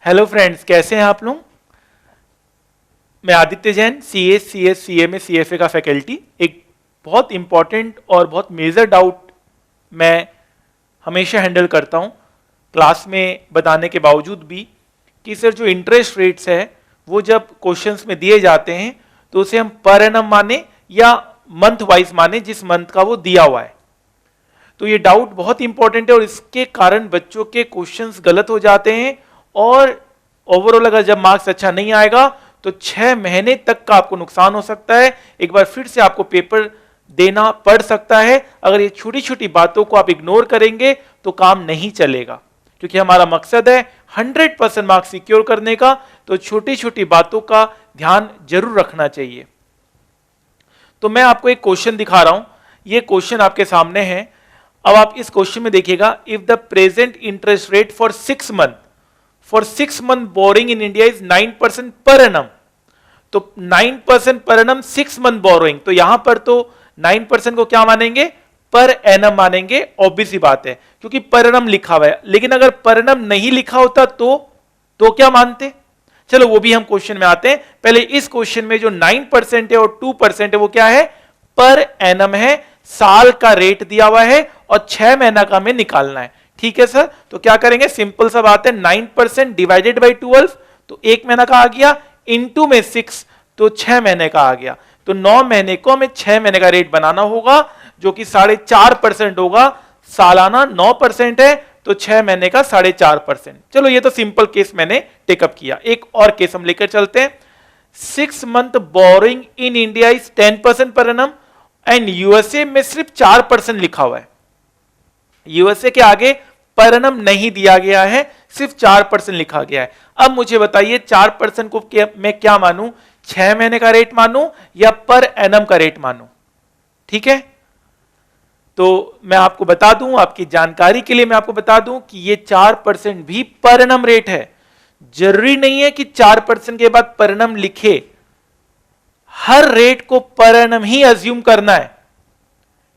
Hello friends, कैसे हैं आप लोग। मैं Aditya Jain, CS CMA CFA का फैकल्टी। एक बहुत इंपॉर्टेंट और बहुत मेजर डाउट मैं हमेशा हैंडल करता हूं क्लास में बताने के बावजूद भी कि सर जो इंटरेस्ट रेट्स है वो जब क्वेश्चंस में दिए जाते हैं तो उसे हम पर एनम माने या मंथ वाइज माने, जिस मंथ का वो दिया हुआ है। तो ये डाउट बहुत इंपॉर्टेंट है और इसके कारण बच्चों के क्वेश्चंस गलत हो जाते हैं और ओवरऑल अगर जब मार्क्स अच्छा नहीं आएगा तो 6 महीने तक का आपको नुकसान हो सकता है। एक बार फिर से आपको पेपर देना पड़ सकता है। अगर ये छोटी छोटी बातों को आप इग्नोर करेंगे तो काम नहीं चलेगा, क्योंकि हमारा मकसद है 100% मार्क्स सिक्योर करने का। तो छोटी छोटी बातों का ध्यान जरूर रखना चाहिए। तो मैं आपको एक क्वेश्चन दिखा रहा हूं, ये क्वेश्चन आपके सामने है। अब आप इस क्वेश्चन में देखिएगा, if the present interest rate for 6 month boring in India is 9% per annum. तो 9% पर एनम 6 मंथ बोरोइंग, तो यहां पर तो 9% को क्या मानेंगे, पर एनम मानेंगे। ऑब्वियस ही बात है क्योंकि पर एनम लिखा हुआ है। लेकिन अगर पर एनम नहीं लिखा होता तो क्या मानते। चलो वो भी हम क्वेश्चन में आते हैं। पहले इस क्वेश्चन में जो 9% है और 2% है वो क्या है, पर एनम है। साल का रेट दिया हुआ है और 6 महीना का हमें निकालना है। ठीक है सर, तो क्या करेंगे, सिंपल सा बात है, 9% डिवाइडेड बाई 12, तो 1 महीना का आ गया, इंटू में 6 तो 6 महीने का आ गया। तो 9 महीने को हमें 6 महीने का रेट बनाना होगा जो कि 4.5% होगा। सालाना 9% है तो 6 महीने का 4.5%। चलो ये तो सिंपल केस मैंने टेकअप किया। एक और केस हम लेकर चलते हैं। 6 month boring in India is 10% per annum and USA में सिर्फ 4% लिखा हुआ है। यूएसए के आगे पर एनम नहीं दिया गया है, सिर्फ 4% लिखा गया है। अब मुझे बताइए 4% को मैं क्या मानूं, 6 महीने का रेट मानूं या पर एनम का रेट मानूं। ठीक है, तो मैं आपको बता दूं, आपकी जानकारी के लिए मैं आपको बता दूं कि ये 4% भी पर एनम रेट है। जरूरी नहीं है कि 4% के बाद पर एनम लिखे, हर रेट को पर एनम ही अज्यूम करना है।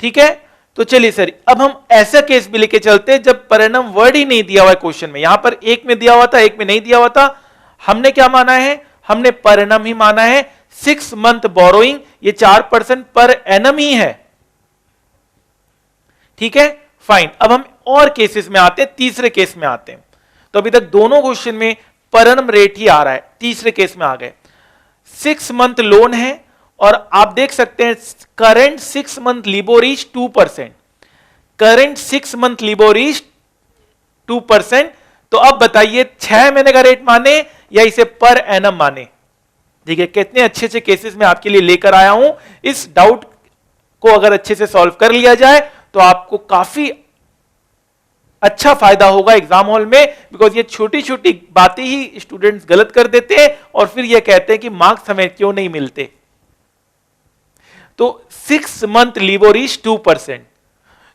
ठीक है, तो चलिए सर, अब हम ऐसा केस भी लेके चलते हैं जब पर एनम वर्ड ही नहीं दिया हुआ है क्वेश्चन में। यहां पर एक में दिया हुआ था, एक में नहीं दिया हुआ था। हमने क्या माना है, हमने पर एनम ही माना है। 6 मंथ बोरोइंग, ये 4% पर एनम ही है। ठीक है, फाइन। अब हम और केसेस में आते हैं, तीसरे केस में आते हैं। तो अभी तक दोनों क्वेश्चन में पर एनम रेट ही आ रहा है, तीसरे केस में आ गए। 6 मंथ लोन है और आप देख सकते हैं current 6 month LIBOR is 2%। Current 6 month LIBOR is 2%। तो अब बताइए 6 महीने का रेट माने या इसे पर एनम माने। ठीक है, कितने अच्छे अच्छे केसेस में आपके लिए लेकर आया हूं। इस डाउट को अगर अच्छे से सॉल्व कर लिया जाए तो आपको काफी अच्छा फायदा होगा एग्जाम हॉल में, बिकॉज ये छोटी छोटी बातें ही स्टूडेंट्स गलत कर देते हैं और फिर ये कहते हैं कि मार्क्स हमें क्यों नहीं मिलते। तो 6 मंथ लिबोर इज 2%।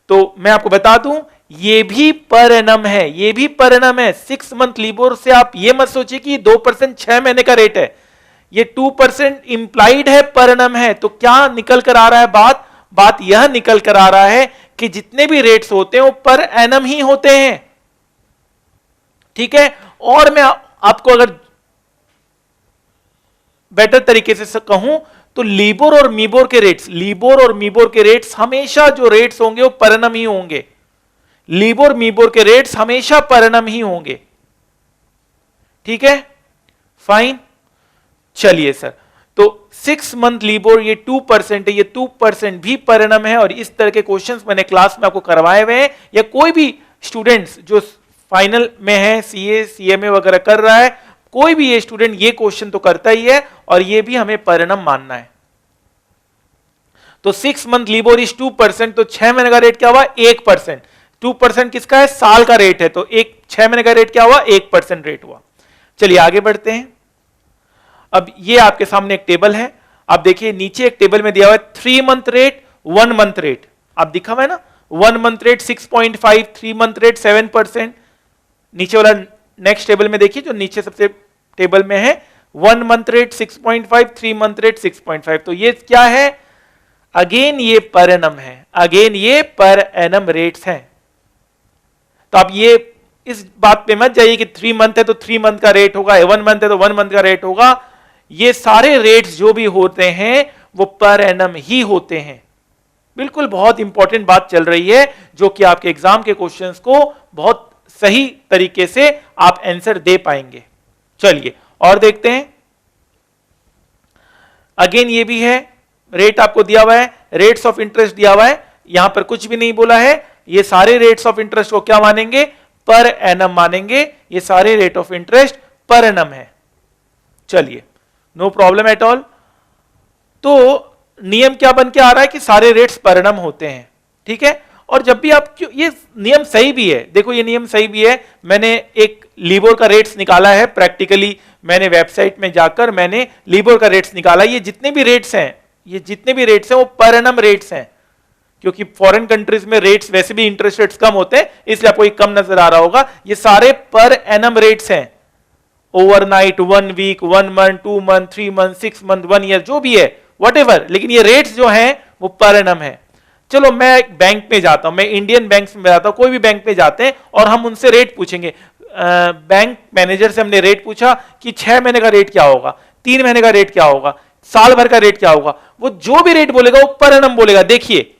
तो मैं आपको बता दूं ये भी पर एनम है, ये भी पर एनम है। 6 मंथ लिबोर से आप ये मत सोचिए कि 2% 6 महीने का रेट है। ये 2% इंप्लाइड है, पर एनम है। तो क्या निकल कर आ रहा है, बात यह निकल कर आ रहा है कि जितने भी रेट्स होते हैं वो पर एनम ही होते हैं। ठीक है, और मैं आपको अगर बेटर तरीके से कहूं तो लिबोर और मीबोर के रेट्स हमेशा जो रेट्स होंगे वो पर एनम ही होंगे। लिबोर मीबोर के रेट्स हमेशा पर एनम ही होंगे। ठीक है, फाइन। चलिए सर, तो 6 मंथ लिबोर ये 2% है, ये 2% भी पर एनम है। और इस तरह के क्वेश्चंस मैंने क्लास में आपको करवाए हुए हैं, या कोई भी स्टूडेंट्स जो फाइनल में है, CA CMA वगैरह कर रहा है, कोई भी ये स्टूडेंट ये क्वेश्चन तो करता ही है और ये भी हमें पर एनम मानना है। तो 6 मंथ लिबोर इज 2%, तो 6 महीने का रेट क्या हुआ, 1%। 2% किसका है, साल का रेट है, तो 6 महीने का रेट क्या हुआ, 1% रेट हुआ। चलिए आगे बढ़ते हैं। अब ये आपके सामने एक टेबल है, आप देखिए नीचे एक टेबल में दिया हुआ है 3 मंथ रेट, 1 मंथ रेट। आप दिखा हुआ है ना, 1 मंथ रेट 6.5, 3 मंथ रेट 7%। नीचे वाला नेक्स्ट टेबल में देखिए, जो नीचे सबसे टेबल में है, 1 मंथ रेट 6.5, 3 मंथ रेट 6.5। तो ये क्या है, अगेन ये पर एनम है, अगेन ये पर एनम रेट्स हैं। तो आप ये इस बात पे मत जाइए कि 3 मंथ है तो 3 मंथ का रेट होगा, 1 मंथ है तो 1 मंथ का रेट होगा। ये सारे रेट्स जो भी होते हैं वो पर एनम ही होते हैं। बिल्कुल बहुत इंपॉर्टेंट बात चल रही है जो कि आपके एग्जाम के क्वेश्चंस को बहुत सही तरीके से आप आंसर दे पाएंगे। चलिए और देखते हैं। अगेन ये भी है, रेट आपको दिया हुआ है, रेट्स ऑफ इंटरेस्ट दिया हुआ है, यहां पर कुछ भी नहीं बोला है। ये सारे रेट्स ऑफ इंटरेस्ट को क्या मानेंगे? पर एनम मानेंगे। ये सारे rate of interest per annum है। चलिए नो प्रॉब्लम एट ऑल। तो नियम क्या बन के आ रहा है कि सारे रेट्स पर एनम होते हैं, ठीक है। और जब भी आप, ये नियम सही भी है, देखो ये नियम सही भी है। मैंने एक लिबोर का रेट्स निकाला है, प्रैक्टिकली मैंने वेबसाइट में जाकर मैंने लिबोर का रेट्स निकाला। ये जितने भी रेट्स हैं, ये जितने भी रेट्स हैं वो पर एनम रेट्स हैं, क्योंकि फॉरेन कंट्रीज में रेट्स वैसे भी इंटरेस्ट रेट्स कम होते हैं, इसलिए आपको ये कम नजर आ रहा होगा। ये सारे पर एनम रेट्स हैं, overnight, 1 week, 1 month, 2 month, 3 month, 6 month, 1 year, जो भी है व्हाटएवर, लेकिन ये रेट्स जो हैं वो पर एनम है। चलो मैं एक बैंक में जाता हूं, मैं इंडियन बैंक में जाता हूं, कोई भी बैंक में जाते हैं और हम उनसे रेट पूछेंगे। बैंक मैनेजर से हमने रेट पूछा कि 6 महीने का रेट क्या होगा, 3 महीने का रेट क्या होगा, साल भर का रेट क्या होगा। वो जो भी रेट बोलेगा वो पर एनम बोलेगा। देखिए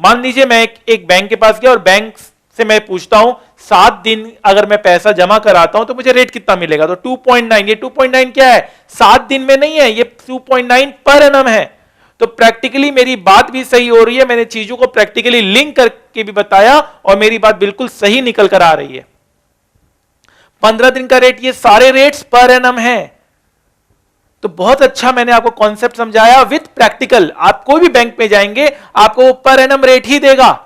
मान लीजिए मैं एक बैंक के पास गया और बैंक से मैं पूछता हूं 7 दिन अगर मैं पैसा जमा कराता हूं तो मुझे रेट कितना मिलेगा, तो 2.9। ये 2.9 क्या है? 7 दिन में नहीं है, ये 2.9 पर एनम है। तो प्रैक्टिकली मेरी बात भी सही हो रही है, मैंने चीजों को प्रैक्टिकली लिंक करके भी बताया और मेरी बात बिल्कुल सही निकल कर आ रही है। 15 दिन का रेट, ये सारे रेट्स पर एनम है। तो बहुत अच्छा मैंने आपको कॉन्सेप्ट समझाया विथ प्रैक्टिकल। आप कोई भी बैंक में जाएंगे आपको वो पर एनम रेट ही देगा।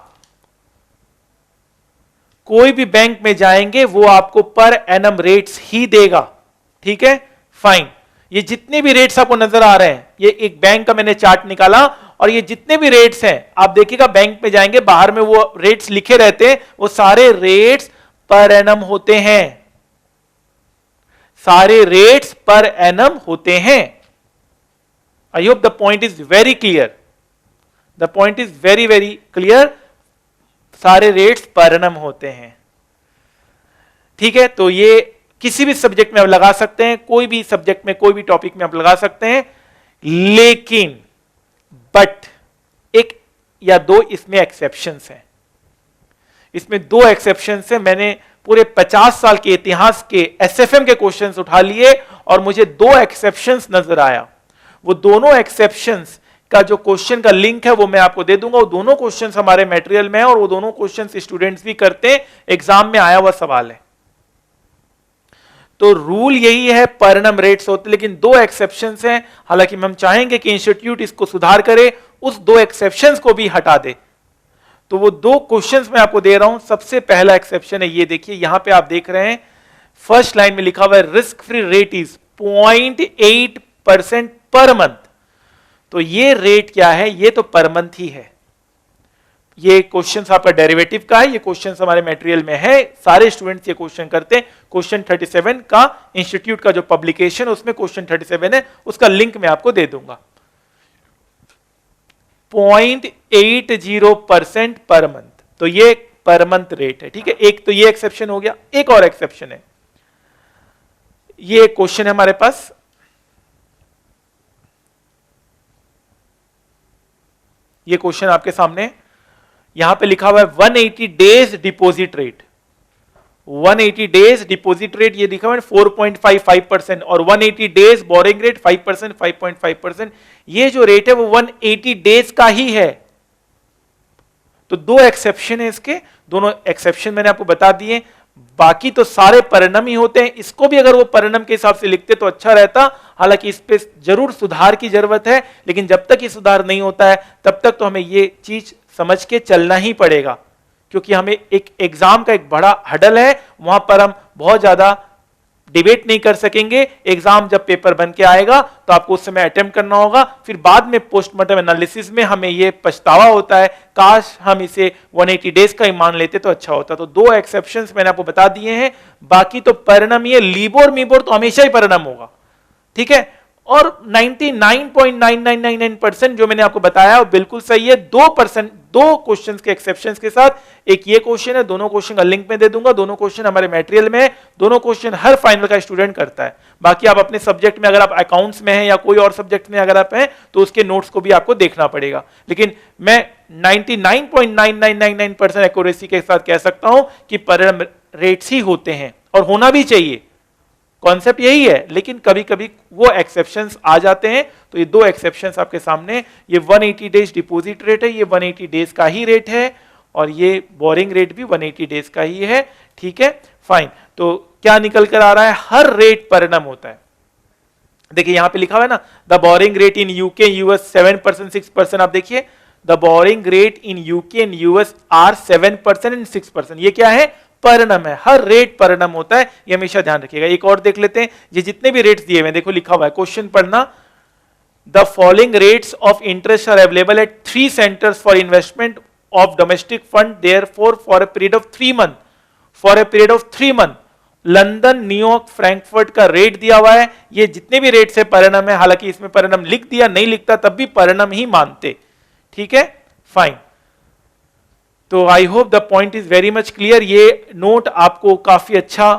कोई भी बैंक में जाएंगे वो आपको पर एनम रेट्स ही देगा, ठीक है, फाइन। ये जितने भी रेट्स आपको नजर आ रहे हैं, ये एक बैंक का मैंने चार्ट निकाला और ये जितने भी रेट्स हैं आप देखिएगा, बैंक में जाएंगे बाहर में वो रेट्स लिखे रहते हैं, वो सारे रेट्स पर एनम होते हैं। सारे रेट्स पर एनम होते हैं। I hope the point is very clear. The point is very very clear. सारे रेट्स पर एनम होते हैं, ठीक है। तो ये किसी भी सब्जेक्ट में आप लगा सकते हैं, कोई भी सब्जेक्ट में, कोई भी टॉपिक में आप लगा सकते हैं, लेकिन बट एक या दो इसमें एक्सेप्शंस हैं। इसमें 2 एक्सेप्शंस हैं। मैंने पूरे 50 साल के इतिहास के एसएफएम के क्वेश्चंस उठा लिए और मुझे 2 एक्सेप्शंस नजर आया। वो दोनों एक्सेप्शंस का जो क्वेश्चन का लिंक है वो मैं आपको दे दूंगा। वो दोनों क्वेश्चंस हमारे मटेरियल में है और वो दोनों क्वेश्चंस स्टूडेंट्स भी करते हैं, एग्जाम में आया हुआ सवाल है। तो रूल यही है, पर एनम रेट्स होते, लेकिन 2 एक्सेप्शंस हैं। हालांकि हम चाहेंगे कि इंस्टीट्यूट इसको सुधार करे, उस 2 एक्सेप्शंस को भी हटा दे। तो वो 2 क्वेश्चंस मैं आपको दे रहा हूं। सबसे पहला एक्सेप्शन है, ये देखिए यहां पे आप देख रहे हैं फर्स्ट लाइन में लिखा हुआ है risk free rate is 0.8% per month. तो ये रेट क्या है? ये तो पर मंथ ही है। ये क्वेश्चन आपका डेरिवेटिव का है, ये क्वेश्चन हमारे मटेरियल में है, सारे स्टूडेंट्स ये क्वेश्चन करते हैं। क्वेश्चन 37 का इंस्टीट्यूट का जो पब्लिकेशन उसमें क्वेश्चन 37 है, उसका लिंक मैं आपको दे दूंगा। 0.80% पर मंथ, तो ये पर मंथ रेट है, ठीक है। एक तो ये एक्सेप्शन हो गया। एक और एक्सेप्शन है, ये क्वेश्चन है हमारे पास, ये क्वेश्चन आपके सामने, यहां पे लिखा हुआ है 180 days deposit rate. 180 days deposit rate ये लिखा हुआ है 4.55% और 180 डेज बोरिंग रेट 5%, 5.5%। ये जो रेट है वो 180 डेज का ही है। तो 2 एक्सेप्शन है इसके, दोनों एक्सेप्शन मैंने आपको बता दिए। बाकी तो सारे पर एनम ही होते हैं। इसको भी अगर वो पर एनम के हिसाब से लिखते तो अच्छा रहता। हालांकि इस पे जरूर सुधार की जरूरत है, लेकिन जब तक ये सुधार नहीं होता है तब तक तो हमें ये चीज समझ के चलना ही पड़ेगा, क्योंकि हमें एक एग्जाम का एक बड़ा हडल है, वहां पर हम बहुत ज्यादा डिबेट नहीं कर सकेंगे। एग्जाम जब पेपर बन के आएगा तो आपको उस समय अटेम्प्ट करना होगा, फिर बाद में पोस्टमार्टम एनालिसिस में हमें ये पछतावा होता है, काश हम इसे 180 डेज का ही मान लेते तो अच्छा होता। तो 2 एक्सेप्शंस मैंने आपको बता दिए हैं, बाकी तो पर एनम ही है। लीबोर मीबोर तो हमेशा ही पर एनम होगा, ठीक है। और 99.9999% जो मैंने आपको बताया वो बिल्कुल सही है। 2% दो क्वेश्चंस के एक्सेप्शंस के साथ। एक ये क्वेश्चन है, दोनों क्वेश्चन का लिंक में दे दूंगा, दोनों क्वेश्चन हमारे मटेरियल में है, दोनों क्वेश्चन हर फाइनल का स्टूडेंट करता है। बाकी आप अपने सब्जेक्ट में, अगर आप अकाउंट्स में हैं या कोई और सब्जेक्ट में अगर आप हैं, तो उसके नोट्स को भी आपको देखना पड़ेगा। लेकिन मैं 99.9999% एक्यूरेसी के साथ कह सकता हूं कि परिणाम रेट्स ही होते हैं, और होना भी चाहिए, कॉन्सेप्ट यही है। लेकिन कभी कभी वो एक्सेप्शंस आ जाते हैं, तो ये दो एक्सेप्शंस आपके सामने, ये 180 डेज डिपॉजिट रेट है, ये 180 डेज का ही रेट है, और ये बोरिंग रेट भी 180 डेज का ही है। ठीक है, फाइन। तो क्या निकल कर आ रहा है, हर रेट परिणाम होता है। देखिए यहां पे लिखा हुआ है ना, the borrowing rate in UK US 7% 6%। आप देखिए the borrowing rate in UK and US are 7% and 6%। ये क्या है, परिणाम है। हर रेट परिणाम होता है, ये हमेशा ध्यान रखिएगा। एक और देख लेते हैं, ये जितने भी रेट्स दिए हुए हैं, देखो लिखा हुआ है, क्वेश्चन पढ़ना, the following rates of interest are available at 3 centres for investment of domestic fund therefore for a period of 3 month, for a period of 3 month. London, New York, Frankfurt का रेट दिया हुआ है। ये जितने भी रेट्स है परिणाम है, हालांकि इसमें परिणाम लिख दिया, नहीं लिखता तब भी परिणाम ही मानते। ठीक है, फाइन। तो I hope the point is very much clear. ये नोट आपको काफी अच्छा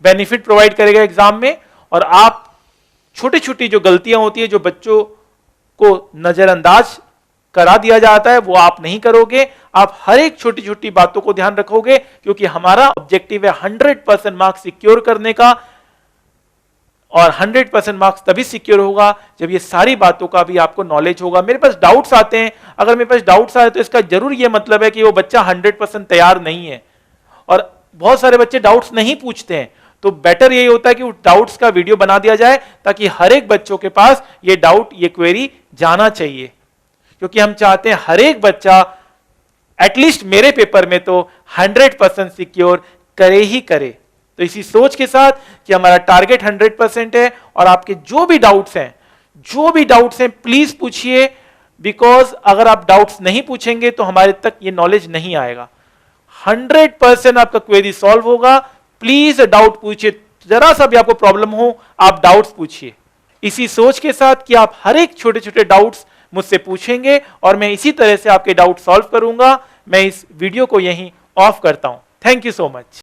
बेनिफिट प्रोवाइड करेगा एग्जाम में, और आप छोटी छोटी जो गलतियां होती है, जो बच्चों को नजरअंदाज करा दिया जाता है, वो आप नहीं करोगे। आप हर एक छोटी छोटी बातों को ध्यान रखोगे, क्योंकि हमारा ऑब्जेक्टिव है 100% मार्क्स सिक्योर करने का, और 100% मार्क्स तभी सिक्योर होगा जब ये सारी बातों का भी आपको नॉलेज होगा। मेरे पास डाउट्स आते हैं, अगर मेरे पास डाउट्स आए तो इसका जरूर ये मतलब है कि वो बच्चा 100% तैयार नहीं है, और बहुत सारे बच्चे डाउट्स नहीं पूछते हैं। तो बेटर यही होता है कि डाउट्स का वीडियो बना दिया जाए, ताकि हर एक बच्चों के पास ये डाउट, ये क्वेरी जाना चाहिए, क्योंकि हम चाहते हैं हर एक बच्चा एटलीस्ट मेरे पेपर में तो 100% सिक्योर करे ही करे। तो इसी सोच के साथ कि हमारा टारगेट 100% है, और आपके जो भी डाउट्स हैं प्लीज पूछिए, बिकॉज अगर आप डाउट्स नहीं पूछेंगे तो हमारे तक ये नॉलेज नहीं आएगा। 100% आपका क्वेरी सॉल्व होगा। प्लीज डाउट पूछिए, जरा सा भी आपको प्रॉब्लम हो आप डाउट्स पूछिए, इसी सोच के साथ कि आप हर एक छोटे छोटे डाउट्स मुझसे पूछेंगे, और मैं इसी तरह से आपके डाउट सॉल्व करूंगा। मैं इस वीडियो को यहीं ऑफ करता हूं। Thank you so much.